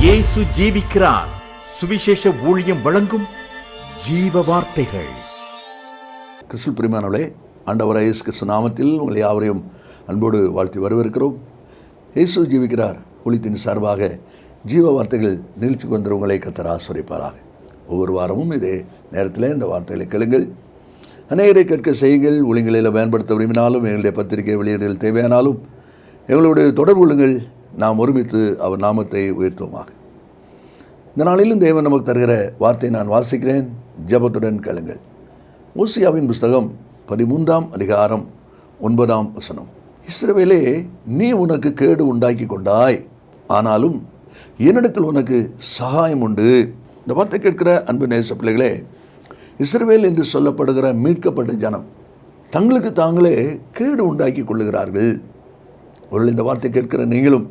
இயேசு ஜீவிக்கிறார். சுவிசேஷ ஊழியம் வழங்கும் ஜீவ வார்த்தைகள். கிறிஸ்து பிரியமானவர்களே, ஆண்டவராகிய இயேசு கிறிஸ்து நாமத்தில் உங்களை யாவரையும் அன்போடு வாழ்த்தி வரவேற்கிறோம். இயேசு ஜீவிக்கிறார் ஊழியத்தின் சார்பாக ஜீவ வார்த்தைகள் நிகழ்ச்சிக்கு வந்தவங்களை கர்த்தர் ஆசீர்வதிப்பாராக. ஒவ்வொரு வாரமும் இதே நேரத்தில் இந்த வார்த்தைகளை கேளுங்கள், அநேகரை கேட்க செய்யுங்கள். ஊழியங்களில் பயன்படுத்த விரும்பினாலும், எங்களுடைய பத்திரிகை வெளியீடுகள் தேவையானாலும் எங்களுடைய தொடர்பு கொள்ளுங்கள். நாம் ஒருமித்து அவர் நாமத்தை உயர்த்துவோமாக. இந்த நாளிலும் தேவன் நமக்கு தருகிற வார்த்தை நான் வாசிக்கிறேன், ஜெபத்துடன் கேளுங்கள். ஓசியாவின் புஸ்தகம் 13ஆம் அதிகாரம் 9ஆம் வசனம். இஸ்ரவேலே, நீ உனக்கு கேடு உண்டாக்கி கொண்டாய், ஆனாலும் என்னிடத்தில் உனக்கு சகாயம் உண்டு. இந்த வார்த்தை கேட்கிற அன்பு நேச பிள்ளைகளே, இஸ்ரவேல் என்று சொல்லப்படுகிற மீட்கப்பட்ட ஜனம் தங்களுக்கு தாங்களே கேடு உண்டாக்கி கொள்ளுகிறார்கள். ஒரு இந்த வார்த்தை கேட்கிற நீங்களும்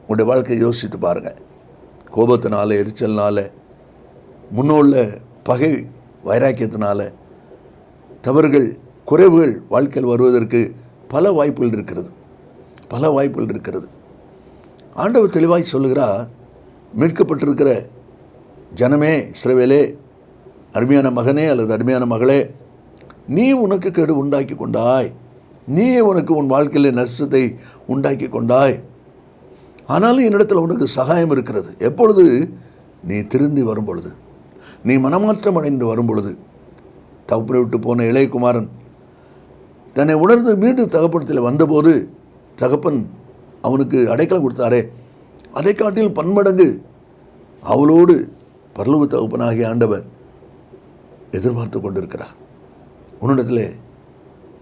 உங்களுடைய வாழ்க்கையை யோசித்து பாருங்கள். கோபத்தினால, எரிச்சல்னால, முன்னோள்ள பகை வைராக்கியத்தினால தவறுகள், குறைவுகள் வாழ்க்கையில் வருவதற்கு பல வாய்ப்புகள் இருக்கிறது. ஆண்டவர் தெளிவாய் சொல்லுகிறார், மீட்கப்பட்டிருக்கிற ஜனமே, இஸ்ரவேலே, அருமையான மகனே அல்லது அருமையான மகளே, நீ உனக்கு கேடு உண்டாக்கி கொண்டாய், நீ உனக்கு உன் வாழ்க்கையில் நஷ்டத்தை உண்டாக்கி கொண்டாய், ஆனாலும் என்னிடத்தில் உனக்கு சகாயம் இருக்கிறது. எப்பொழுது? நீ திருந்தி வரும் பொழுது, நீ மனமாற்றம் அடைந்து வரும் பொழுது. தகப்பனை விட்டு போன இளையகுமாரன் தன்னை உணர்ந்து மீண்டும் தகப்பனத்தில் வந்தபோது தகப்பன் அவனுக்கு அடைக்கலம் கொடுத்தாரே, அதை காட்டிலும் பன்மடங்கு அவளோடு பரலோக தகப்பனாகிய ஆண்டவர் எதிர்பார்த்து கொண்டிருக்கிறார்.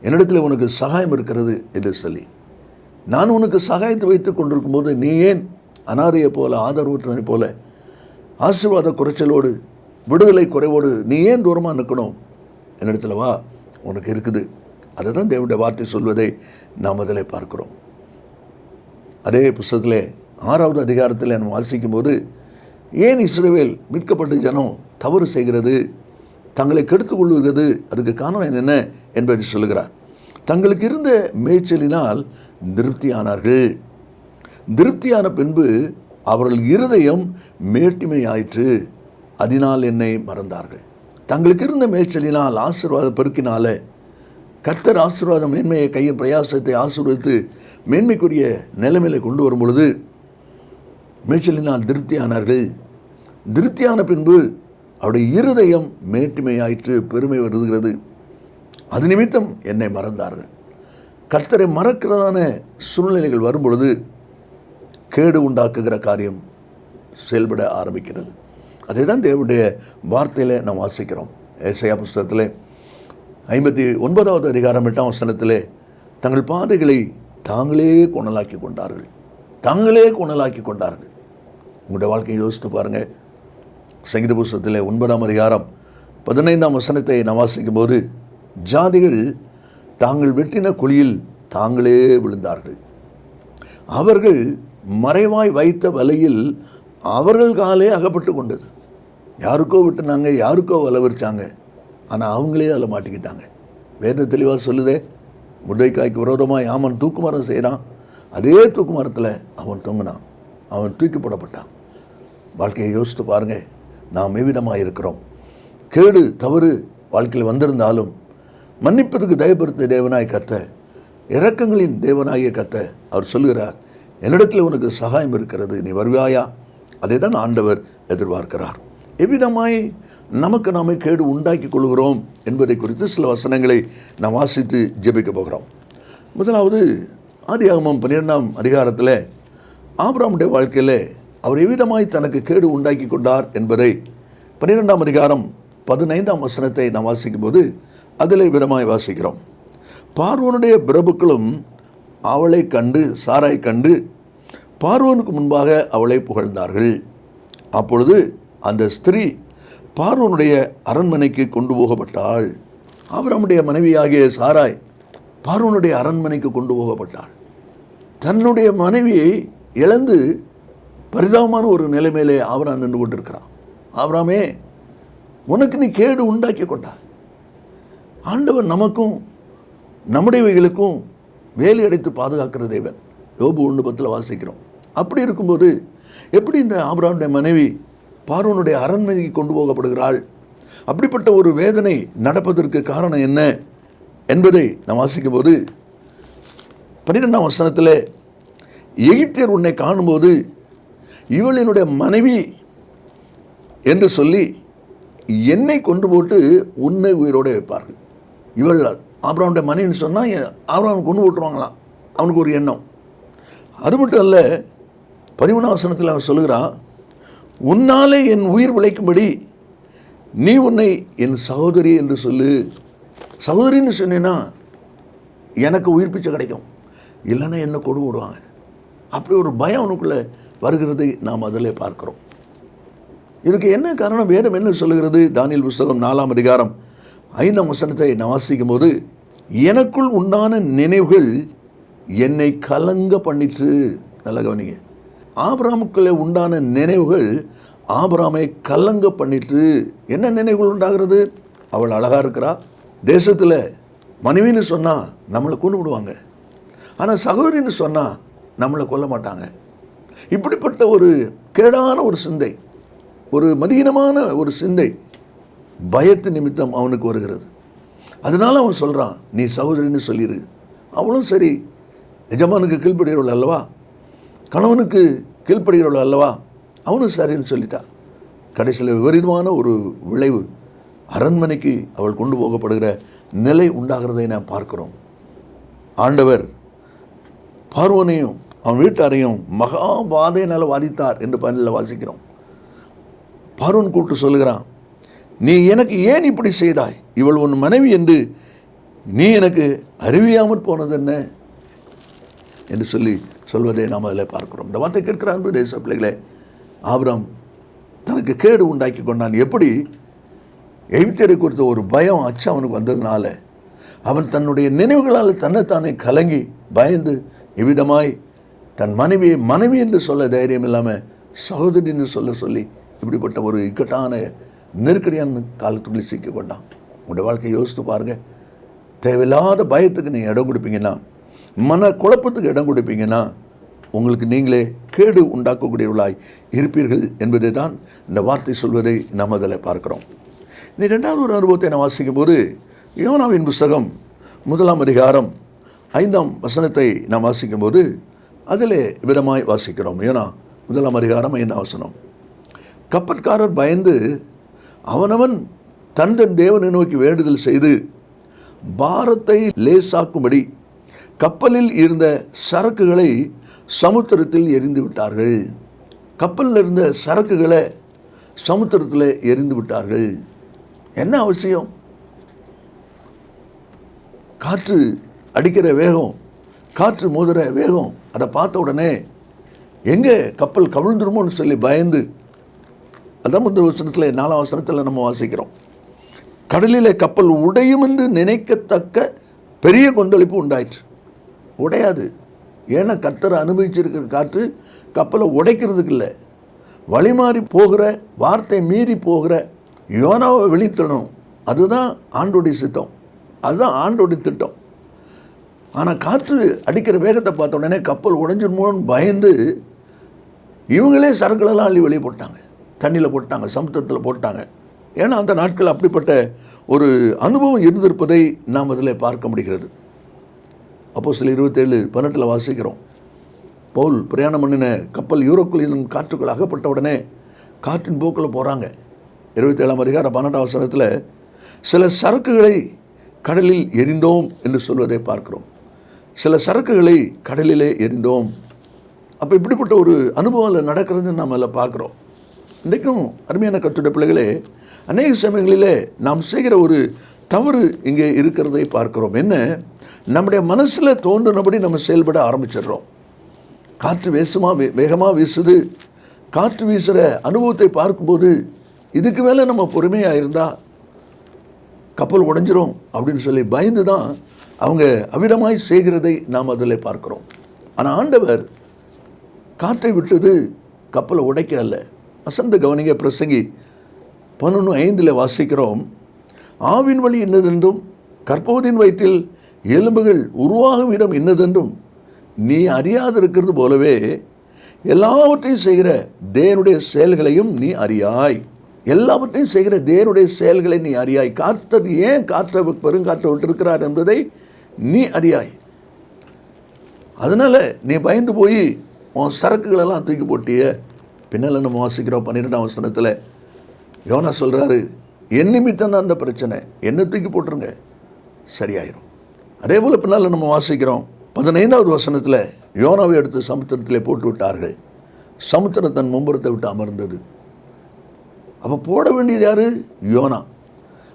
என்னிடத்தில் உனக்கு சகாயம் இருக்கிறது என்று சொல்லி, நான் உனக்கு சகாயத்தை வைத்து கொண்டிருக்கும் போது நீ ஏன் அனாதையை போல, ஆதரவற்றனை போல, ஆசீர்வாத குறைச்சலோடு, விடுதலை குறைவோடு நீ ஏன் தூரமாக நிற்கணும்? என்னிடத்தில் வா, உனக்கு இருக்குது. அதை தான் தேவனுடைய வார்த்தை சொல்வதை நாம் அதில் பார்க்கிறோம். அதே புஸ்தகத்திலே 6வது அதிகாரத்தில் நம்ம வாசிக்கும் போது, ஏன் இஸ்ரவேல் மீட்கப்பட்ட ஜனம் தவறு செய்கிறது, தங்களை கெடுத்துக் கொள்ளுகிறது, அதுக்கு காரணம் என்ன என்பதை சொல்லுகிறார். தங்களுக்கு இருந்த மேய்ச்சலினால் திருப்தியானார்கள். திருப்தியான பின்பு அவர்கள் இருதயம் மேட்டிமையாயிற்று, அதனால் என்னை மறந்தார்கள். தங்களுக்கு இருந்த மேய்ச்சலினால், ஆசீர்வாத பெருக்கினால, கர்த்தர் ஆசீர்வாத மேன்மையை, கையின் பிரயாசத்தை ஆசீர்வதித்து மேன்மைக்குரிய நிலைமையில கொண்டு வரும் பொழுது மேய்ச்சலினால் திருப்தியானார்கள். திருப்தியான பின்பு அவருடைய இருதயம் மேட்டிமையாயிற்று, பெருமை வருகிறது. அது நிமித்தம் என்னை மறந்தார்கள். கர்த்தரை மறக்கிறதான சூழ்நிலைகள் வரும்பொழுது கேடு உண்டாக்குகிற காரியம் செயல்பட ஆரம்பிக்கிறது. அதை தான் தேவனுடைய வார்த்தையில் நாம் வாசிக்கிறோம். ஏசாயா புஸ்தகத்தில் 59வது அதிகாரம் 8ஆம் வசனத்தில், தங்கள் பாதைகளை தாங்களே கொணலாக்கி கொண்டார்கள். உங்களுடைய வாழ்க்கையை யோசித்து பாருங்கள். சங்கீத புஸ்தகத்தில் 9ஆம் அதிகாரம் 15ஆம் வசனத்தை நாம் வாசிக்கும் போது, ஜாதிகள் தாங்கள் வெட்டின குழியில் தாங்களே விழுந்தார்கள், அவர்கள் மறைவாய் வைத்த வலையில் அவர்கள் காலே அகப்பட்டு கொண்டது. யாருக்கோ விட்டுனாங்க, யாருக்கோ வலை விரிச்சாங்க, ஆனால் அவங்களே அதில் மாட்டிக்கிட்டாங்க. வேத தெளிவாக சொல்லுதே, முர்தெகாய்க்கு விரோதமாக ஆமன் தூக்குமரம் செய்கிறான், அதே தூக்குமரத்தில் அவன் தொங்கினான், அவன் தூக்கி போடப்பட்டான். வாழ்க்கையை யோசித்து பாருங்கள். நாம் எவ்விதமாக இருக்கிறோம்? கேடு, தவறு வாழ்க்கையில் வந்திருந்தாலும் மன்னிப்பதற்கு தயப்படுத்த தேவனாய் கத்த, இரக்கங்களின் தேவனாகிய கத்த அவர் சொல்கிறார், என்னிடத்தில் உனக்கு சகாயம் இருக்கிறது, நீ வருவாயா? அதை தான் ஆண்டவர் எதிர்பார்க்கிறார். எவ்விதமாய் நமக்கு நாமே கேடு உண்டாக்கி கொள்கிறோம் என்பதை குறித்து சில வசனங்களை நாம் வாசித்து ஜெபிக்க போகிறோம். முதலாவது, ஆதியாகமம் 12ஆம் அதிகாரத்தில் ஆபிரகாமுடைய வாழ்க்கையில் அவர் எவ்விதமாய் தனக்கு கேடு உண்டாக்கி கொண்டார் என்பதை 12ஆம் அதிகாரம் 15ஆம் வசனத்தை நாம் வாசிக்கும் போது அதில் விதமாய் வாசிக்கிறோம். பார்வோனுடைய பிரபுக்களும் அவளை கண்டு, சாராய் கண்டு, பார்வோனுக்கு முன்பாக அவளை புகழ்ந்தார்கள். அப்பொழுது அந்த ஸ்திரீ பார்வோனுடைய அரண்மனைக்கு கொண்டு போகப்பட்டாள். ஆபிரகாமுடைய மனைவியாகிய சாராய் பார்வோனுடைய அரண்மனைக்கு கொண்டு போகப்பட்டாள். தன்னுடைய மனைவியை இழந்து பரிதாபமான ஒரு நிலைமையிலே ஆபிரகாம் நின்று கொண்டிருக்கிறான். ஆபிரகாமே, உனக்கு நீ கேடு உண்டாக்கி கொண்டாய். ஆண்டவர் நமக்கும் நம்முடையவைகளுக்கும் வேலி அடைத்து பாதுகாக்கிற தேவன். யோபு 1:10 வாசிக்கிறோம். அப்படி இருக்கும்போது எப்படி இந்த ஆபிரகாமுடைய மனைவி பார்வோனுடைய அரண்மனைக்கு கொண்டு போகப்படுகிறாள்? அப்படிப்பட்ட ஒரு வேதனை நடப்பதற்கு காரணம் என்ன என்பதை நாம் வாசிக்கும் போது 12ஆம் வசனத்தில், எகிப்தியர் உன்னை காணும்போது இவள் என்னுடைய மனைவி என்று சொல்லி என்னை கொண்டு போட்டு உன்னை உயிரோடு வைப்பார்கள். இவள் ஆபிரகாமுடைய மனைவின்னு சொன்னால் ஆபிரகாம் கொண்டு போட்டுருவாங்களாம். அவனுக்கு ஒரு எண்ணம். அது மட்டும் அல்ல, 13ஆம் வசனத்தில் அவன் சொல்லுகிறான், உன்னாலே என் உயிர் பிழைக்கும்படி நீ உன்னை என் சகோதரி என்று சொல்லு. சகோதரின்னு சொன்னீன்னா எனக்கு உயிர் பிச்சை கிடைக்கும், இல்லைன்னா என்னை கொடு விடுவாங்க. அப்படி ஒரு பயம் அவனுக்குள்ளே வருகிறதை நாம் அதில் பார்க்கிறோம். இதுக்கு என்ன காரணம்? வேதம் என்ன சொல்லுகிறது? தானியேல் புஸ்தகம் 4ஆம் அதிகாரம் 5ஆம் வசனத்தை நான் வாசிக்கும் போது, எனக்குள் உண்டான நினைவுகள் என்னை கலங்க பண்ணிற்று. நல்ல கவனிங்க, ஆபிரகாமுக்குள்ளே உண்டான நினைவுகள் ஆபிரகாமை கலங்க பண்ணிற்று. என்ன நினைவுகள் உண்டாகிறது? அவள் அழகாக இருக்கிறா. தேசத்தில் மனைவின்னு சொன்னால் நம்மளை கொண்டு விடுவாங்க, ஆனால் சகோதரின்னு சொன்னால் நம்மளை கொல்ல மாட்டாங்க. இப்படிப்பட்ட ஒரு கேடான ஒரு சிந்தை, ஒரு மதியீனமான ஒரு சிந்தை பயத்து நிமித்தம் அவனுக்கு வருகிறது. அதனால் அவன் சொல்கிறான், நீ சகோதரின்னு சொல்லிடு. அவளும் சரி, எஜமானுக்கு கீழ்ப்படுகிறவள் அல்லவா, கணவனுக்கு கீழ்ப்படுகிறவள் அல்லவா, அவனும் சரின்னு சொல்லிட்டா. கடைசியில் விபரீதமான ஒரு விளைவு, அரண்மனைக்கு அவள் கொண்டு போகப்படுகிற நிலை உண்டாகிறதை நாம் பார்க்கிறோம். ஆண்டவர் பார்வோனையும் அவன் வீட்டாரையும் மகாபாதையினால் வாதித்தார் என்று பதிலில் வாசிக்கிறோம். பார்வோன் கூப்பிட்டு சொல்லுகிறான், நீ எனக்கு ஏன் இப்படி செய்தாய்? இவள் உன் மனைவி என்று நீ எனக்கு அறிவியாமல் போனது என்ன என்று சொல்வதை நாம் அதில் பார்க்கிறோம். இந்த வார்த்தை கேட்கிற அன்பு தேச பிள்ளைகளே, ஆபிரகாம் தனக்கு கேடு உண்டாக்கி கொண்டான். எப்படி? எகிப்தியரை குறித்த ஒரு பயம், அச்சம் அவனுக்கு வந்ததுனால அவன் தன்னுடைய நினைவுகளால் தன்னைத்தானே கலங்கி பயந்து இவ்விதமாய் தன் மனைவியை மனைவி என்று சொல்ல தைரியம் இல்லாமல் சகோதரி என்று சொல்லி இப்படிப்பட்ட ஒரு இக்கட்டான நெருக்கடியான காலத்துக்குள்ளே சிக்கி கொண்டான். உங்களுடைய வாழ்க்கையை யோசித்து பாருங்கள். தேவையில்லாத பயத்துக்கு நீங்கள் இடம் கொடுப்பீங்கன்னா, மன குழப்பத்துக்கு இடம் கொடுப்பீங்கன்னா, உங்களுக்கு நீங்களே கேடு உண்டாக்கக்கூடியவர்களாய் இருப்பீர்கள் என்பதை தான் இந்த வார்த்தை சொல்வதை நாம் அதில் பார்க்கிறோம். நீ 2வது ஒரு அனுபவத்தை நான் வாசிக்கும்போது, யோனாவின் புஸ்தகம் 1ஆம் அதிகாரம் 5ஆம் வசனத்தை நாம் வாசிக்கும்போது அதிலே விதமாய் வாசிக்கிறோம். யோனா 1ஆம் அதிகாரம் 5ஆம் வசனம், கப்பற்காரர் பயந்து அவனவன் தன் தேவனை நோக்கி வேண்டுதல் செய்து பாரத்தை லேசாக்கும்படி கப்பலில் இருந்த சரக்குகளை சமுத்திரத்தில் எரிந்து விட்டார்கள். கப்பலில் இருந்த சரக்குகளை சமுத்திரத்தில் எரிந்து விட்டார்கள். என்ன அவசியம்? காற்று அடிக்கிற வேகம், காற்று மோதுகிற வேகம், அதை பார்த்த உடனே எங்கே கப்பல் கவிழ்ந்துருமோன்னு சொல்லி பயந்து, அதான் இந்த வசனத்தில் 4ஆம் வசனத்தில் நம்ம வாசிக்கிறோம், கடலிலே கப்பல் உடையும் என்று நினைக்கத்தக்க பெரிய கொந்தளிப்பு உண்டாயிற்று. உடையாது. ஏன்னா கர்த்தர் அனுபவிச்சிருக்கிற காற்று கப்பலை உடைக்கிறதுக்கு இல்லை, வழிமாறி போகிற, வார்த்தை மீறி போகிற யோனாவை வெளித்தரணும். அதுதான் ஆண்டோடைய சித்தம், அதுதான் ஆண்டோடைய திட்டம். ஆனால் காற்று அடிக்கிற வேகத்தை பார்த்த உடனே கப்பல் உடைஞ்சிருமோன்னு பயந்து இவங்களே சரக்குகளெல்லாம் அள்ளி வெளியே போட்டாங்க, தண்ணியில் போட்டாங்க, சமுத்திரத்தில் போட்டாங்க. ஏன்னா அந்த நாட்கள் அப்படிப்பட்ட ஒரு அனுபவம் இருந்திருப்பதை நாம் அதில் பார்க்க முடிகிறது. அப்போஸ்தலர் 27:18 வாசிக்கிறோம், பவுல் பிரயாணம் பண்ணின கப்பல் யூரோக்குள் காற்றுக்குள் அகப்பட்ட உடனே காற்றின் போக்கில் போகிறாங்க. 27ஆம் அதிகாரம் 12ஆம் வசனத்தில் சில சரக்குகளை கடலில் எரிந்தோம் என்று சொல்வதை பார்க்கிறோம். சில சரக்குகளை கடலிலே எரிந்தோம். அப்போ இப்படிப்பட்ட ஒரு அனுபவம் நடக்கிறதுன்னு நாம் அதில் பார்க்குறோம். இன்றைக்கும் அருமையான கர்த்தருடைய பிள்ளைகளே, அநேக சமயங்களிலே நாம் செய்கிற ஒரு தவறு இங்கே இருக்கிறதை பார்க்கிறோம். என்ன? நம்முடைய மனசில் தோன்றினபடி நம்ம செயல்பட ஆரம்பிச்சிடுறோம். காற்று வேகமாக வீசுது. காற்று வீசுகிற அனுபவத்தை பார்க்கும்போது இதுக்கு மேலே நம்ம பொறுமையாக இருந்தால் கப்பல் உடைஞ்சிரும் அப்படின்னு சொல்லி பயந்து தான் அவங்க அவிதமாய் செய்கிறதை நாம் அதில் பார்க்குறோம். ஆனால் ஆண்டவர் காற்றை விட்டது கப்பலை உடைக்க அல்ல. வசந்த கவனிங்க, பிரசங்கி 11:5 வாசிக்கிறோம், ஆவின் வழி இன்னதென்றும் கற்போதின் வயிற்றில் எலும்புகள் உருவாகும் இடம் இன்னதென்றும் நீ அறியாது இருக்கிறது போலவே எல்லாவற்றையும் செய்கிற தேவனுடைய செயல்களையும் நீ அறியாய். எல்லாவற்றையும் செய்கிற தேவனுடைய செயல்களை நீ அறியாய். காற்றர் ஏன் பெருங்காற்றை விட்டிருக்கிறார் என்பதை நீ அறியாய். அதனால நீ பயந்து போய் உன் சரக்குகளெல்லாம் தூக்கி போட்டிய. பின்னால் நம்ம வாசிக்கிறோம் 12ஆம் வசனத்தில் யோனா சொல்கிறாரு, என் நிமித்தம் தான் அந்த பிரச்சனை, என்ன தூக்கி போட்டுருங்க, சரியாயிரும். அதே போல் பின்னால் நம்ம வாசிக்கிறோம் 15ஆவது வசனத்தில் யோனாவை எடுத்து சமுத்திரத்திலே போட்டு விட்டார்கள். சமுத்திரம் தன் மும்புறத்தை விட்டு அமர்ந்தது. அப்போ போட வேண்டியது யார்? யோனா.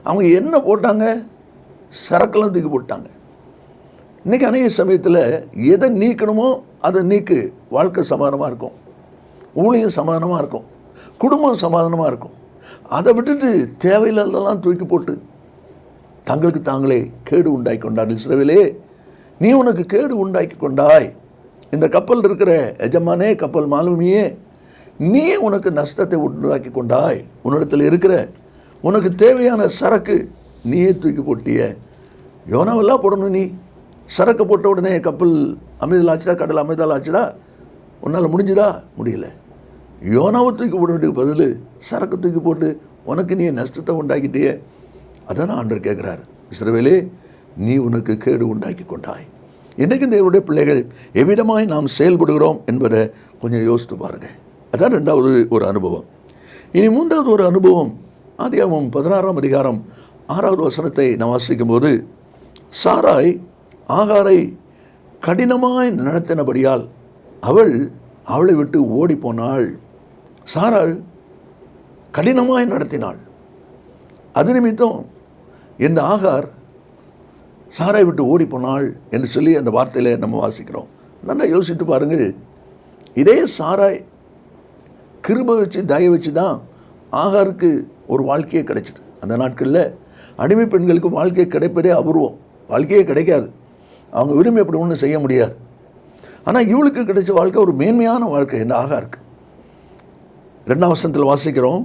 அவங்க என்ன போட்டாங்க? சரக்கெல்லாம் தூக்கி போட்டாங்க. இன்றைக்கி அநேக சமயத்தில் எதை நீக்கணுமோ அதை நீக்கு, வாழ்க்கை சமாதானமாக இருக்கும், ஊழியம் சமாதானமாக இருக்கும், குடும்பம் சமாதானமாக இருக்கும். அதை விட்டுட்டு தேவையில்லாம் தூக்கி போட்டு தங்களுக்கு தாங்களே கேடு உண்டாக்கி கொண்டார்கள். இஸ்ரவேலே, நீ உனக்கு கேடு உண்டாக்கி கொண்டாய். இந்த கப்பல் இருக்கிற எஜமானே, கப்பல் மாலுமியே, நீயே உனக்கு நஷ்டத்தை உண்டாக்கி கொண்டாய். உன்னிடத்தில் இருக்கிற உனக்கு தேவையான சரக்கு நீயே தூக்கி போட்டிய. யோனாவெல்லாம் போடணும். நீ சரக்கு போட்ட உடனே கப்பல் அமைதலாச்சுதா, கடல் அமைதலாச்சுதா? உன்னால் முடிஞ்சுதா? முடியல. யோனாவை தூக்கி போட வேண்டிய பதில் சரக்கு தூக்கி போட்டு உனக்கு நீ நஷ்டத்தை உண்டாக்கிட்டே. அதான் ஆண்டவர் கேட்குறாரு, இஸ்ரவேலே, நீ உனக்கு கேடு உண்டாக்கி கொண்டாய். இன்றைக்கு தேவனுடைய பிள்ளைகள் எவ்விதமாய் நாம் செயல்படுகிறோம் என்பதை கொஞ்சம் யோசித்து பாருங்கள். அதான் 2வது ஒரு அனுபவம். இனி 3வது ஒரு அனுபவம். ஆதியாகமம் 16ஆம் அதிகாரம் 6வது வசனத்தை நாம் வாசிக்கும் போது, சாராய் ஆகாரை கடினமாய் நடத்தினபடியால் அவளை விட்டு ஓடி போனாள். சாராள் கடினமாய் நடத்தினாள். அது நிமித்தம் இந்த ஆகார் சாரை விட்டு ஓடி போனாள் என்று சொல்லி அந்த வார்த்தையில் நம்ம வாசிக்கிறோம். நல்லா யோசித்து பாருங்கள். இதே சாராய் கிருபை வச்சு தயை வச்சு தான் ஆகாருக்கு ஒரு வாழ்க்கையே கிடைச்சிது. அந்த நாட்களில் அடிமை பெண்களுக்கு வாழ்க்கை கிடைப்பதே அபூர்வம், வாழ்க்கையே கிடைக்காது. அவங்க விரும்பி அப்படி ஒன்றும் செய்ய முடியாது. ஆனால் இவளுக்கு கிடைச்ச வாழ்க்கை ஒரு மேன்மையான வாழ்க்கை இந்த ஆகாருக்கு. 2ஆம் வசனத்தில் வாசிக்கிறோம்,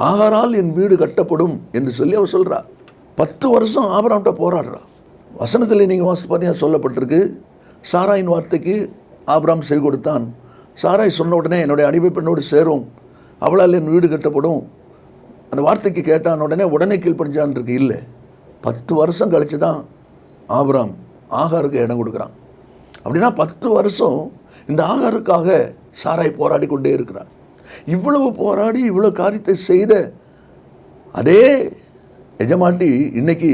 ஆகாரால் என் வீடு கட்டப்படும் என்று சொல்லி அவர் சொல்கிறார். 10 வருஷம் ஆபிரகாம்கிட்ட போராடுறா. வசனத்தில் நீங்கள் வாசி பார்த்தீங்கன்னா சொல்லப்பட்டிருக்கு, சாராயின் வார்த்தைக்கு ஆபிரகாம் செவி கொடுத்தான். சாராய் சொன்ன உடனே என்னுடைய அடிமை பெண்ணோடு சேரும், அவளால் என் வீடு கட்டப்படும், அந்த வார்த்தைக்கு கேட்டான் உடனே கீழ்ப்படிஞ்சான் இருக்கு. இல்லை, 10 வருஷம் கழித்து தான் ஆபிரகாம் ஆகாருக்கு இடம் கொடுக்குறான். அப்படின்னா 10 வருஷம் இந்த ஆகாருக்காக சாராய் போராடி கொண்டே இருக்கிறான். இவ்வளவு போராடி இவ்வளோ காரியத்தை செய்த அதே எஜமாட்டி இன்னைக்கு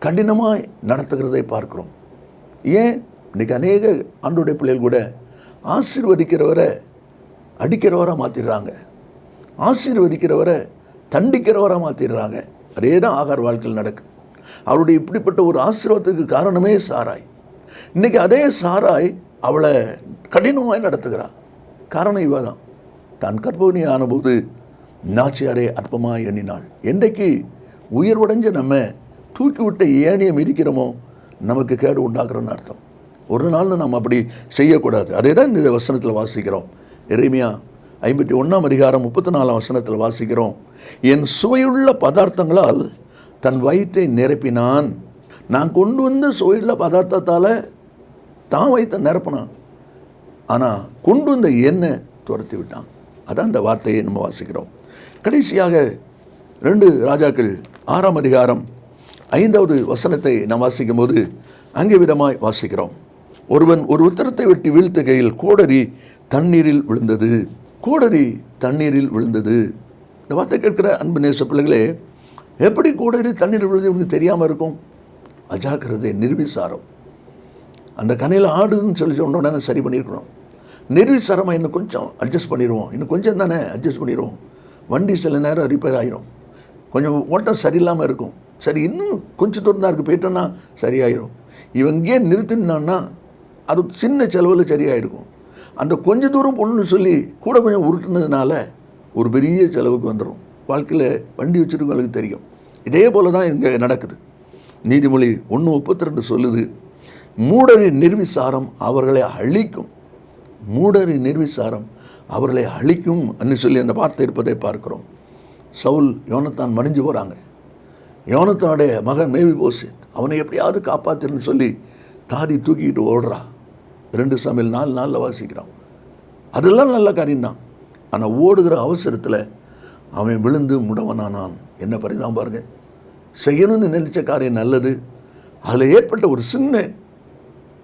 கடினமாய் நடத்துகிறதை பார்க்குறோம். ஏன்? இன்றைக்கி அநேக ஆண்டோடைய பிள்ளைகள் கூட ஆசீர்வதிக்கிறவரை அடிக்கிறவராக மாற்றிடுறாங்க, ஆசீர்வதிக்கிறவரை தண்டிக்கிறவராக மாற்றிடுறாங்க. அதே தான் ஆகார் வாழ்க்கையில் நடக்குது. அவருடைய இப்படிப்பட்ட ஒரு ஆசீர்வாதத்துக்கு காரணமே சாராய். இன்றைக்கி அதே சாராய் அவளை கடினமாய் நடத்துகிறாள். காரணம் இவ தான். தான் கர்ப்பவனி ஆனபோது நாச்சியாரே அற்பமாக எண்ணினாள். என்றைக்கு உயர்வடைஞ்ச நம்ம தூக்கி விட்ட ஏணியை மிதிக்கிறோமோ நமக்கு கேடு உண்டாக்குறோன்னு அர்த்தம். ஒரு நாள் நம்ம அப்படி செய்யக்கூடாது. அதே தான் இந்த வசனத்தில் வாசிக்கிறோம். எரேமியா 51ஆம் அதிகாரம் 34ஆம் வசனத்தில் வாசிக்கிறோம், என் சுவையுள்ள பதார்த்தங்களால் தன் வயிற்றை நிரப்பினான். நான் கொண்டு வந்த சுவையுள்ள பதார்த்தத்தால் தான் வயிற்றை நிரப்பினான், ஆனால் கொண்டு வந்த எண்ணெய் துரத்தி விட்டான். அதான் இந்த வார்த்தையை நம்ம வாசிக்கிறோம். கடைசியாக 2 ராஜாக்கள் 6ஆம் அதிகாரம் 5வது வசனத்தை நாம் வாசிக்கும் போது அங்கே விதமாய் வாசிக்கிறோம், ஒருவன் ஒரு உத்தரத்தை வெட்டி வீழ்த்துகையில் கோடரி தண்ணீரில் விழுந்தது. கோடரி தண்ணீரில் விழுந்தது. இந்த வார்த்தை கேட்கிற அன்பு நேச பிள்ளைகளே, எப்படி கோடரி தண்ணீர் விழுந்து இவனுக்கு தெரியாமல் இருக்கும்? அஜாக்கிரதை, நிர்விசாரம். அந்த கனையில் ஆடுதுன்னு சொல்லி சொன்ன உடனே சரி பண்ணியிருக்கணும். நிர்விசாரமாக இன்னும் கொஞ்சம் அட்ஜஸ்ட் பண்ணிடுவோம், இன்னும் கொஞ்சம் தானே அட்ஜஸ்ட் பண்ணிடுவோம். வண்டி சில நேரம் ரிப்பேர் ஆகிரும், கொஞ்சம் ஓட்டம் சரியில்லாமல் இருக்கும், சரி இன்னும் கொஞ்சம் தூரம் தான் இருக்குது, போயிட்டோன்னா சரியாயிரும். இவங்கே நிறுத்தினான்னா அது சின்ன செலவில் சரியாயிருக்கும். அந்த கொஞ்ச தூரம் போகணுன்னு சொல்லி கூட கொஞ்சம் உருட்டுனதுனால ஒரு பெரிய செலவுக்கு வந்துடும். வாழ்க்கையில் வண்டி வச்சுருக்கவங்களுக்கு தெரியும். இதே போல் தான் இங்கே நடக்குது. நீதிமொழி 1:32 சொல்லுது, மூடரின் நிர்விசாரம் அவர்களை அழிக்கும். மூடரின் நிர்விசாரம் அவர்களை அழிக்கும் என்று சொல்லி அந்த வார்த்தை இருப்பதை பார்க்கிறோம். சவுல் யோனத்தான் மடிஞ்சு போகிறாங்க. யோனத்தானுடைய மகன் மேவிபோசேத் அவனை எப்படியாவது காப்பாற்றுன்னு சொல்லி தாதி தூக்கிக்கிட்டு ஓடுறா. 2 சாமுவேல் 4:4 வாசிக்கிறோம். அதெல்லாம் நல்ல காரியம்தான். ஆனால் ஓடுகிற அவசரத்தில் அவன் விழுந்து முடவனானான். என்ன பரிதாபம் பாருங்க. செய்யணும்னு நினைச்ச காரியம் நல்லது, அதில் ஏற்பட்ட ஒரு சின்ன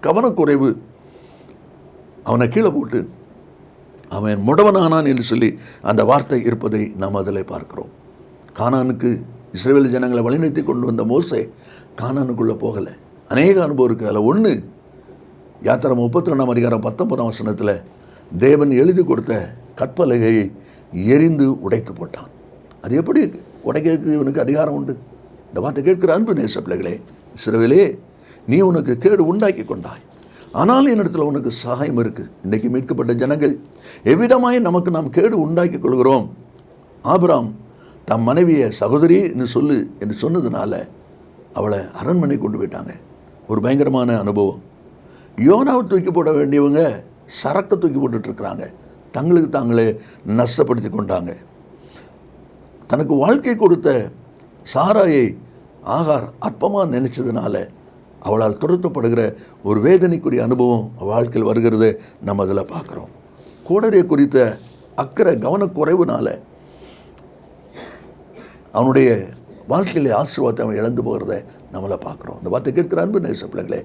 கவனக்குறைவு அவனை கீழே போட்டு அவன் முடவனானான் என்று சொல்லி அந்த வார்த்தை இருப்பதை நாம் அதில் பார்க்கிறோம். கானானுக்கு இஸ்ரவேல் ஜனங்களை வழிநடத்தி கொண்டு வந்த மோசே கானானுக்குள்ளே போகலை. அநேக அனுபவம் இருக்குது. அதில் ஒன்று, யாத்திரை 32:19 தேவன் எழுதி கொடுத்த கற்பலகையை எரிந்து உடைத்து போட்டான். அது எப்படி உடைக்கிறதுக்கு இவனுக்கு அதிகாரம் உண்டு? இந்த வார்த்தை கேட்கிற அன்பு நேச பிள்ளைகளே, இஸ்ரவேலே, நீ உனக்கு கேடு உண்டாக்கி கொண்டாய், ஆனால் என்னிடத்தில் உனக்கு சகாயம் இருக்குது. இன்றைக்கு மீட்கப்பட்ட ஜனங்கள் எவ்விதமாய் நாம் கேடு உண்டாக்கி கொள்கிறோம். ஆபிராம் தம் மனைவியை சகோதரி என்று சொன்னதுனால அவளை அரண்மனை கொண்டு போயிட்டாங்க. ஒரு பயங்கரமான அனுபவம். யோனாவை தூக்கி போட வேண்டியவங்க சரக்கை தூக்கி போட்டுட்ருக்குறாங்க. தங்களுக்கு தாங்களே நஷ்டப்படுத்தி கொண்டாங்க. தனக்கு வாழ்க்கை கொடுத்த சாராயை ஆகார் அற்பமாக நினைச்சதுனால அவளால் துரத்தப்படுகிற ஒரு வேதனைக்குரிய அனுபவம் வாழ்க்கையில் வருகிறத நம்ம அதில் பார்க்குறோம். கோடரியை குறித்த அக்கறை கவனக்குறைவுனால அவனுடைய வாழ்க்கையிலே ஆசீர்வாதத்தை அவன் இழந்து போகிறத நம்மளை பார்க்குறோம். இந்த வார்த்தை கேட்கிற அன்பு நேச பிள்ளைகளே,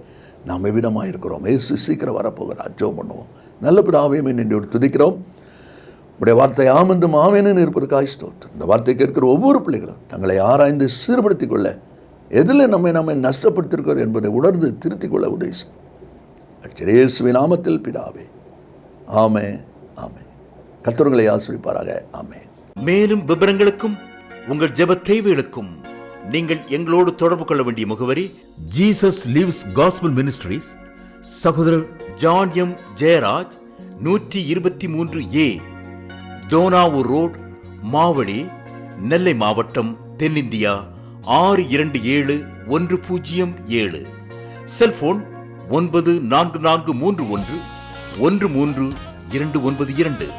நாம் எவ்விதமாக இருக்கிறோம்? இயேசு சீக்கிரம் வரப்போகிறார். ஜெபம் பண்ணுவோம். நல்ல பிதாவே, என்று துதிக்கிறோம். உடைய வார்த்தை ஆமென்றும் ஆமென்னு இருப்பதற்காக ஸ்தோத்திரம். இந்த வார்த்தை கேட்கிற ஒவ்வொரு பிள்ளைகளும் தங்களை ஆராய்ந்து சீர்படுத்திக் கொள்ள, எதில் நம்மை நஷ்டப்படுத்திருக்கிறோம் என்பதை உணர்ந்து திருத்திக் கொள்ள உதவி செய்யும். இயேசுவின் நாமத்தில் பிதாவே, ஆமே ஆமே. கர்த்தர்களை ஆசீர்வதிப்பாராக. ஆமே. மேலும் விவரங்களுக்கும் உங்கள் ஜெப தேவைகளுக்கும் நீங்கள் எங்களோடு தொடர்பு கொள்ள வேண்டிய முகவரி: ஜீசஸ் லிவ்ஸ் காஸ்பல் மினிஸ்ட்ரீஸ், சகோதரர் John M Jeyaraj, 123A Donavur road, Mavadi, Nellai மாவட்டம், தென்னிந்தியா 627107. செல்போன் 9443113292.